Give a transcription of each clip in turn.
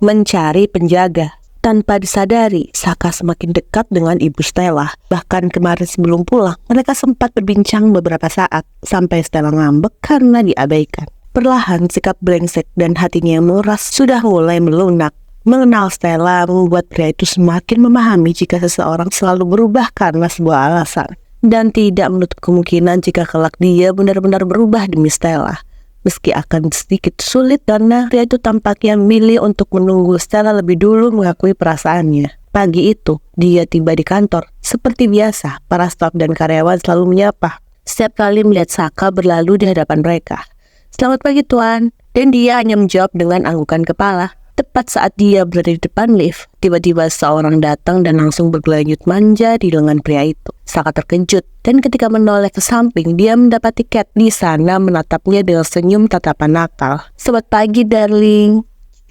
mencari penjaga. Tanpa disadari, Saka semakin dekat dengan ibu Stella. Bahkan kemarin sebelum pulang, mereka sempat berbincang beberapa saat, sampai Stella ngambek karena diabaikan. Perlahan sikap brengsek dan hatinya yang meras sudah mulai melunak. Mengenal Stella membuat pria itu semakin memahami jika seseorang selalu berubah karena sebuah alasan. Dan tidak menutup kemungkinan jika kelak dia benar-benar berubah demi Stella. Meski akan sedikit sulit karena pria itu tampaknya memilih untuk menunggu Stella lebih dulu mengakui perasaannya. Pagi itu, dia tiba di kantor. Seperti biasa, para staf dan karyawan selalu menyapa. Setiap kali melihat Saka berlalu di hadapan mereka. "Selamat pagi Tuan." Dan dia hanya menjawab dengan anggukan kepala. Tepat saat dia berada di depan lift, tiba-tiba seorang datang dan langsung bergelanjut manja di lengan pria itu. Saka terkejut, dan ketika menoleh ke samping, dia mendapati Cat di sana menatapnya dengan senyum tatapan nakal. "Selamat pagi, darling,"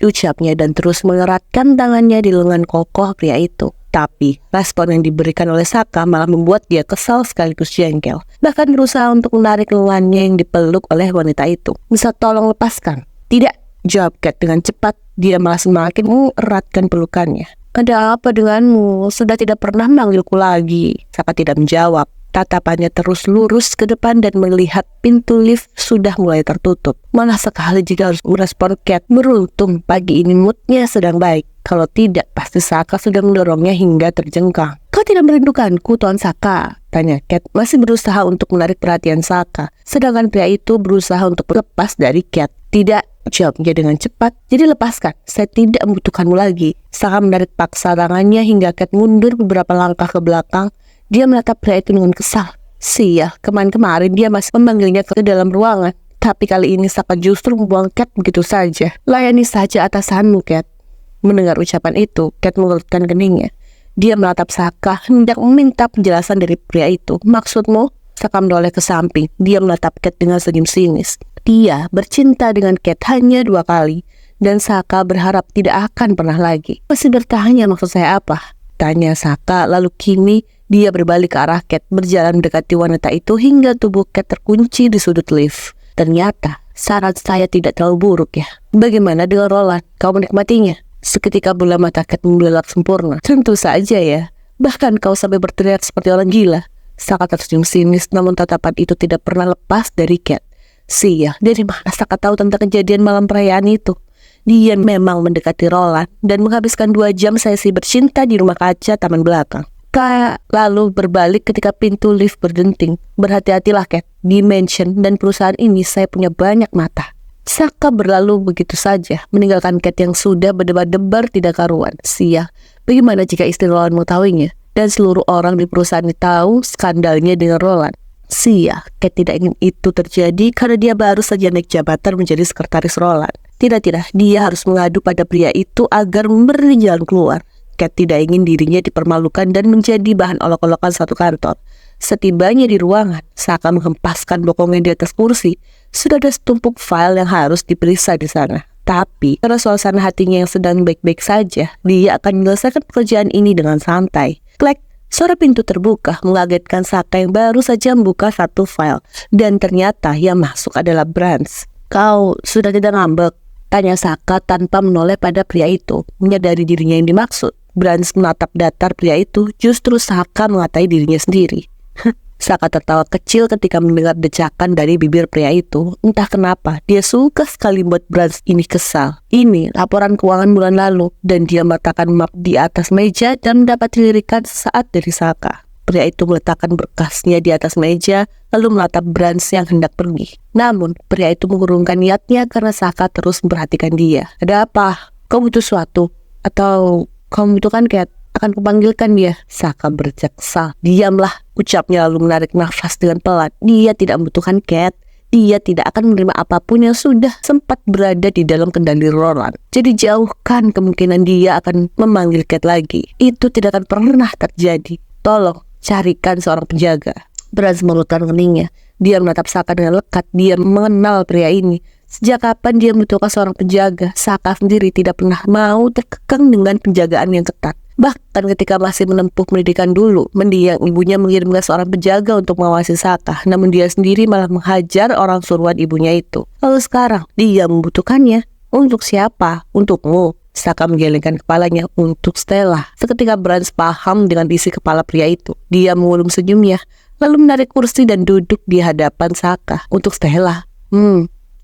ucapnya dan terus mengeratkan tangannya di lengan kokoh pria itu. Tapi, respon yang diberikan oleh Saka malah membuat dia kesal sekaligus jengkel. Bahkan berusaha untuk menarik lengannya yang dipeluk oleh wanita itu. "Bisa tolong lepaskan?" "Tidak," jawab Cat dengan cepat. Dia malah semakin mengeratkan pelukannya. "Ada apa denganmu? Sudah tidak pernah memanggilku lagi." Saka tidak menjawab. Tatapannya terus lurus ke depan dan melihat pintu lift sudah mulai tertutup. Malah sekali jika harus merespon Cat. Beruntung pagi ini moodnya sedang baik. Kalau tidak, pasti Saka sudah mendorongnya hingga terjengkang. "Kau tidak merindukanku, Tuan Saka?" tanya Cat, masih berusaha untuk menarik perhatian Saka. Sedangkan pria itu berusaha untuk lepas dari Cat. "Tidak," jawabnya dengan cepat. "Jadi lepaskan, saya tidak membutuhkanmu lagi." Saka menarik paksa tangannya hingga Cat mundur beberapa langkah ke belakang. Dia menatap pria itu dengan kesal. Sial, kemarin dia masih memanggilnya ke dalam ruangan. Tapi kali ini Saka justru membuang Cat begitu saja. "Layani saja atasanmu, Cat." Mendengar ucapan itu, Cat mengerutkan keningnya. Dia menatap Saka, hendak meminta penjelasan dari pria itu. "Maksudmu?" Saka menoleh ke samping. Dia menatap Cat dengan senyum sinis. Dia bercinta dengan Cat hanya 2 kali, dan Saka berharap tidak akan pernah lagi. "Masih bertanya maksud saya apa?" tanya Saka, lalu kini dia berbalik ke arah Cat, berjalan mendekati wanita itu hingga tubuh Cat terkunci di sudut lift. "Ternyata saran saya tidak terlalu buruk ya. Bagaimana dengan Roland? Kau menikmatinya?" Seketika bola mata Cat membelak sempurna. "Tentu saja ya. Bahkan kau sampai berteriak seperti orang gila." Saka tersenyum sinis, namun tatapan itu tidak pernah lepas dari Cat. Sial, dari mana Saka tahu tentang kejadian malam perayaan itu? Dia memang mendekati Roland dan menghabiskan 2 jam sesi bercinta di rumah kaca taman belakang. Lalu berbalik ketika pintu lift berdenting. "Berhati-hatilah Cat, di mansion dan perusahaan ini saya punya banyak mata." Saka berlalu begitu saja, meninggalkan Cat yang sudah berdebar-debar tidak karuan. Sial, bagaimana jika istri Roland mengetahuinya dan seluruh orang di perusahaan ini tahu skandalnya dengan Roland? Sial, Cat tidak ingin itu terjadi karena dia baru saja naik jabatan menjadi sekretaris Roland. Tidak, dia harus mengadu pada pria itu agar memberi jalan keluar. Cat tidak ingin dirinya dipermalukan dan menjadi bahan olok-olokan satu kantor. Setibanya di ruangan, Saka menghempaskan bokongnya di atas kursi. Sudah ada setumpuk file yang harus diperiksa di sana. Tapi, karena suasana hatinya yang sedang baik-baik saja, dia akan menyelesaikan pekerjaan ini dengan santai. Klek, suara pintu terbuka mengagetkan Saka yang baru saja membuka satu file. Dan ternyata yang masuk adalah Brans. "Kau sudah tidak ngambek?" tanya Saka tanpa menoleh pada pria itu. Menyadari dirinya yang dimaksud, Brans menatap datar pria itu. Justru Saka mengatai dirinya sendiri. Saka tertawa kecil ketika mendengar decakan dari bibir pria itu. Entah kenapa, dia suka sekali buat Brans ini kesal. Ini laporan keuangan bulan lalu, dan dia meletakkan map di atas meja dan mendapat lirikan sesaat dari Saka. Pria itu meletakkan berkasnya di atas meja, lalu menatap Brans yang hendak pergi. Namun, pria itu mengurungkan niatnya karena Saka terus memperhatikan dia. "Ada apa? Kau butuh sesuatu? Atau kau membutuhkan Cat? Akan kupanggilkan dia." Saka berjaksa. "Diamlah," ucapnya lalu menarik nafas dengan pelan. Dia tidak membutuhkan Cat. Dia tidak akan menerima apapun yang sudah sempat berada di dalam kendali Roland. Jadi jauhkan kemungkinan dia akan memanggil Cat lagi. Itu tidak akan pernah terjadi. "Tolong carikan seorang penjaga." Brans menurutkan keningnya. Dia menatap Saka dengan lekat. Dia mengenal pria ini. Sejak kapan dia membutuhkan seorang penjaga? Saka sendiri tidak pernah mau terkekang dengan penjagaan yang ketat. Bahkan ketika masih menempuh pendidikan dulu, mendiang ibunya mengirimkan seorang penjaga untuk mengawasi Saka. Namun dia sendiri malah menghajar orang suruhan ibunya itu. Lalu sekarang dia membutuhkannya. Untuk siapa? Untukmu. Saka menggelengkan kepalanya untuk Stella. Seketika Branch paham dengan isi kepala pria itu. Dia mengulum senyumnya, lalu menarik kursi dan duduk di hadapan Saka. Untuk Stella,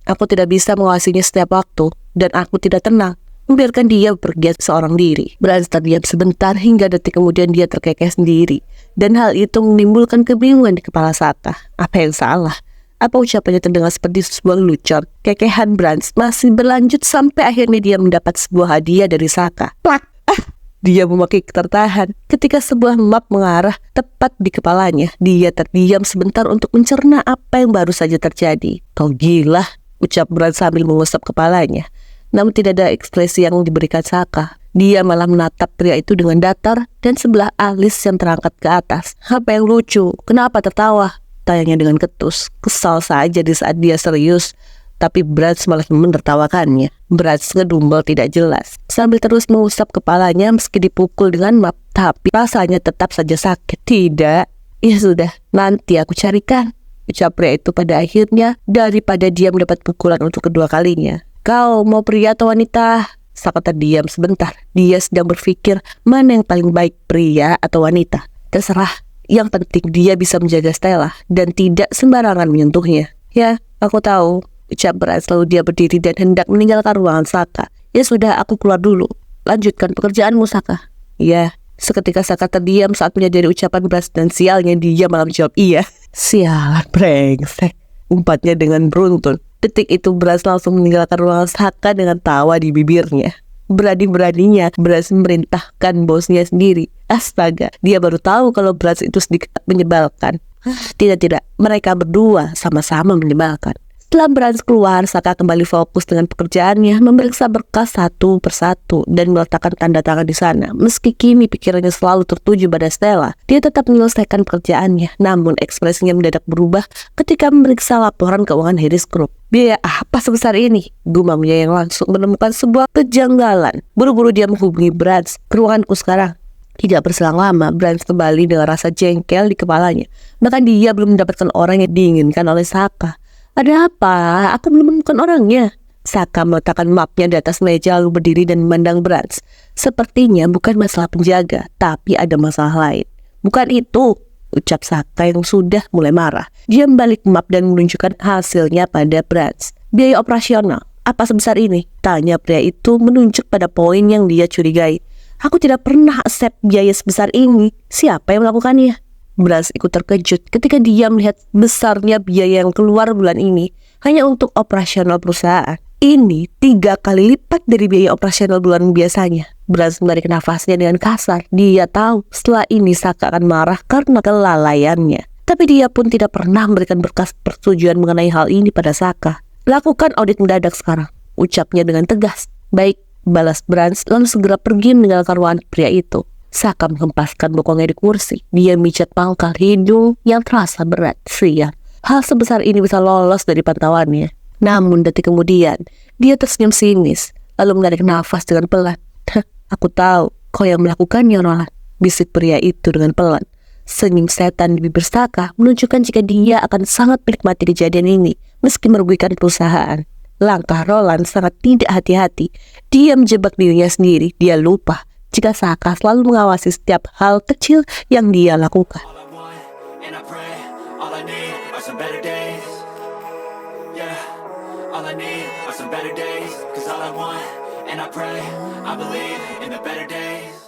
aku tidak bisa mengawasinya setiap waktu, dan aku tidak tenang membiarkan dia pergi seorang diri. Branch terdiam sebentar hingga detik kemudian dia terkekeh sendiri. Dan hal itu menimbulkan kebingungan di kepala Saka. Apa yang salah? Apa ucapannya terdengar seperti sebuah lelucon? Kekehan Branch masih berlanjut sampai akhirnya dia mendapat sebuah hadiah dari Saka. Plak! Dia memakai tertahan ketika sebuah map mengarah tepat di kepalanya. Dia terdiam sebentar untuk mencerna apa yang baru saja terjadi. Kau gila, ucap Branch sambil mengusap kepalanya. Namun tidak ada ekspresi yang diberikan Saka. Dia malah menatap pria itu dengan datar dan sebelah alis yang terangkat ke atas. Apa yang lucu? Kenapa tertawa? Tanyanya dengan ketus. Kesal saja di saat dia serius, tapi Branch malah menertawakannya. Branch ngedumel tidak jelas sambil terus mengusap kepalanya meski dipukul dengan map, tapi rasanya tetap saja sakit. Tidak, ya sudah, nanti aku carikan, ucap pria itu pada akhirnya daripada dia mendapat pukulan untuk kedua kalinya. Kau mau pria atau wanita? Saka terdiam sebentar. Dia sedang berpikir mana yang paling baik, pria atau wanita. Terserah. Yang penting dia bisa menjaga Stella dan tidak sembarangan menyentuhnya. Ya, aku tahu, ucap Branch lalu dia berdiri dan hendak meninggalkan ruangan Saka. Ya sudah, aku keluar dulu. Lanjutkan pekerjaanmu, Saka. Ya, seketika Saka terdiam saat menyadari ucapan Branch dan sialnya dia malah menjawab iya. Sialan brengsek, umpatnya dengan beruntun. Detik itu Branch langsung meninggalkan ruangan Saka dengan tawa di bibirnya. Berani-beraninya Branch memerintahkan bosnya sendiri. Astaga, dia baru tahu kalau Branch itu sedikit menyebalkan. Tidak, mereka berdua sama-sama menyebalkan. Setelah Branch keluar, Saka kembali fokus dengan pekerjaannya, memeriksa berkas satu persatu dan meletakkan tanda tangan di sana. Meski kini pikirannya selalu tertuju pada Stella, dia tetap menyelesaikan pekerjaannya. Namun ekspresinya mendadak berubah ketika memeriksa laporan keuangan Harris Group. Biaya apa sebesar ini? Gumamnya yang langsung menemukan sebuah kejanggalan. Buru-buru dia menghubungi Branch. Ke ruanganku sekarang. Tidak berselang lama, Branch kembali dengan rasa jengkel di kepalanya. Bahkan dia belum mendapatkan orang yang diinginkan oleh Saka. Ada apa? Aku belum menemukan orangnya. Saka meletakkan mapnya di atas meja lalu berdiri dan memandang Branch. Sepertinya bukan masalah penjaga, tapi ada masalah lain. Bukan itu, ucap Saka yang sudah mulai marah. Dia membalik map dan menunjukkan hasilnya pada Branch. Biaya operasional, apa sebesar ini? Tanya pria itu menunjuk pada poin yang dia curigai. Aku tidak pernah accept biaya sebesar ini. Siapa yang melakukannya? Branch ikut terkejut ketika dia melihat besarnya biaya yang keluar bulan ini hanya untuk operasional perusahaan. Ini 3 kali lipat dari biaya operasional bulan biasanya. Branch menarik nafasnya dengan kasar. Dia tahu setelah ini Saka akan marah karena kelalaiannya. Tapi dia pun tidak pernah memberikan berkas persetujuan mengenai hal ini pada Saka. Lakukan audit mendadak sekarang, ucapnya dengan tegas. Baik, balas Branch lalu segera pergi meninggalkan ruangan pria itu. Saka menghempaskan bokongnya di kursi. Dia mijat pangkal hidung yang terasa berat. Sial, hal sebesar ini bisa lolos dari pantauannya. Namun detik kemudian, dia tersenyum sinis, lalu menarik nafas dengan pelan. Aku tahu, kau yang melakukannya, Roland, bisik pria itu dengan pelan. Senyum setan di bibir Saka menunjukkan jika dia akan sangat menikmati kejadian ini, meski merugikan perusahaan. Langkah Roland sangat tidak hati-hati. Dia menjebak dirinya sendiri. Dia lupa jika Saka selalu mengawasi setiap hal kecil yang dia lakukan. All I need are some better days, 'cause all I want, and I pray, I believe in the better days.